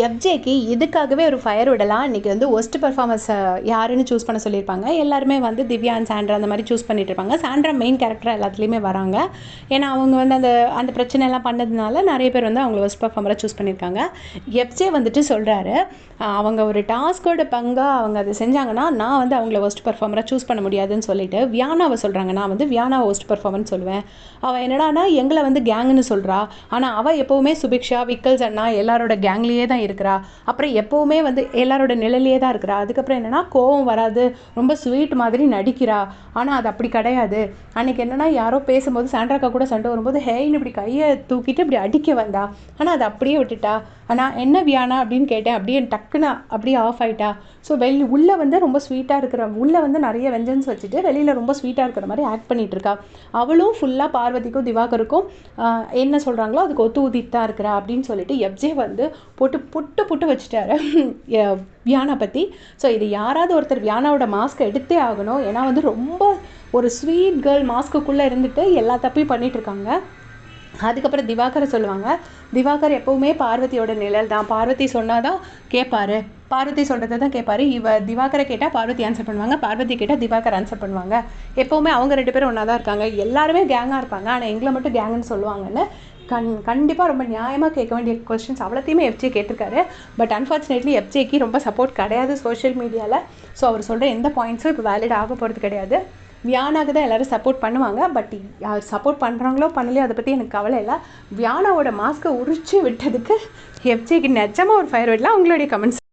எஃப்ஜேக்கு இதுக்காகவே ஒரு ஃபயர் விடலாம். இன்றைக்கி வந்து ஒஸ்ட் பெர்ஃபார்மன்ஸ் யாருன்னு சூஸ் பண்ண சொல்லியிருப்பாங்க. எல்லாருமே வந்து திவ்யா அண்ட் சாண்ட்ரா அந்த மாதிரி சூஸ் பண்ணிட்டு இருப்பாங்க. சாண்ட்ரா மெயின் கேரக்டராக எல்லாத்துலேயுமே வராங்க. ஏன்னா அவங்க வந்து அந்த அந்த பிரச்சனைலாம் பண்ணதுனால நிறைய பேர் வந்து அவங்கள ஒஸ்ட் பெர்ஃபார்மராக சூஸ் பண்ணியிருக்காங்க. எஃப்ஜே வந்துட்டு சொல்கிறாரு, அவங்க ஒரு டாஸ்கோட பங்காக அவங்க அதை செஞ்சாங்கன்னா நான் வந்து அவங்கள ஒஸ்ட் பெர்ஃபார்மராக சூஸ் பண்ண முடியாதுன்னு சொல்லிட்டு வியானாவை சொல்கிறாங்க. நான் வந்து வியானாவை ஒஸ்ட் பெர்ஃபார்மர்னு சொல்லுவேன். அவள் என்னடானா எங்களை வந்து கேங்குன்னு சொல்கிறா. ஆனால் அவள் எப்போவுமே சுபிக்ஷா, விக்கல்ஸ் அண்ணா எல்லாரோட கேங்லேயே தான் இருக்கிறா. அப்புறம் எப்போவுமே வந்து எல்லாரோட நிழலையே தான் இருக்கிறா. அதுக்கப்புறம் என்னென்னா கோவம் வராது, ரொம்ப ஸ்வீட் மாதிரி நடிக்கிறா. ஆனால் அது அப்படி கிடையாது. அன்றைக்கி என்னென்னா யாரோ பேசும்போது சாண்ட்ராக்கா கூட சண்டை வரும்போது ஹேன்னு இப்படி கையை தூக்கிட்டு இப்படி அடிக்க வந்தா. ஆனால் அதை அப்படியே விட்டுட்டா. ஆனால் என்ன வியானா அப்படின்னு கேட்டேன். அப்படியே டக்குன்னு அப்படியே ஆஃப் ஆகிட்டா. ஸோ உள்ளே வந்து ரொம்ப ஸ்வீட்டாக இருக்கிற, உள்ளே வந்து நிறைய வெஞ்சன்ஸ் வச்சுட்டு வெளியில் ரொம்ப ஸ்வீட்டாக இருக்கிற மாதிரி ஆக்ட் பண்ணிகிட்டு இருக்கா. அவளும் ஃபுல்லாக பார்வதிக்கும் திவாகருக்கும் என்ன சொல்கிறாங்களோ அதுக்கு ஒத்து ஊதிட்டு தான் இருக்கிறா அப்படின்னு சொல்லிட்டு எஃப்ஜே வந்து புட்டு வச்சுட்டாரு வியானா பற்றி. ஸோ இது யாராவது ஒருத்தர் வியானாவோட மாஸ்க்கை எடுத்தே ஆகணும். ஏன்னா வந்து ரொம்ப ஒரு ஸ்வீட் கேர்ள் மாஸ்க்குள்ளே இருந்துட்டு எல்லா தப்பையும் பண்ணிகிட்ருக்காங்க. அதுக்கப்புறம் திவாகரை சொல்லுவாங்க. திவாகர் எப்போவுமே பார்வதியோட நிழல் தான். பார்வதி சொன்னால் தான் கேட்பாரு, பார்வதி சொல்கிறத தான் கேட்பாரு. திவாகரை கேட்டால் பார்வதி ஆன்சர் பண்ணுவாங்க, பார்வதி கேட்டால் திவாகர் ஆன்சர் பண்ணுவாங்க. எப்போவுமே அவங்க 2 பேரும் ஒன்றா தான் இருக்காங்க. எல்லாருமே கேங்காக இருப்பாங்க, ஆனால் எங்களை மட்டும் கேங்குன்னு சொல்லுவாங்கன்னு கண்டிப்பாக ரொம்ப நியாயமாக கேட்க வேண்டிய கொஸ்டின்ஸ் அவ்வளோத்தையுமே எஃப்ஜே கேட்டிருக்காரு. பட் அன்ஃபார்ச்சுனேட்லி எஃப்ஜேக்கு ரொம்ப சப்போர்ட் கிடையாது சோஷியல் மீடியாவில். ஸோ அவர் சொல்கிற எந்த பாயிண்ட்ஸும் இப்போ வேலிட் ஆக போகிறது கிடையாது. வியானாக்கு தான் எல்லோரும் சப்போர்ட் பண்ணுவாங்க. பட் அவர் சப்போர்ட் பண்ணுறாங்களோ பண்ணலையோ அதை பற்றி எனக்கு கவலை இல்லை. வியானாவோட மாஸ்க்கை உரிச்சு விட்டதுக்கு எஃப்ஜேக்கு நிஜமாக ஒரு ஃபயர் விடலாம். உங்களுடைய கமெண்ட்ஸ்.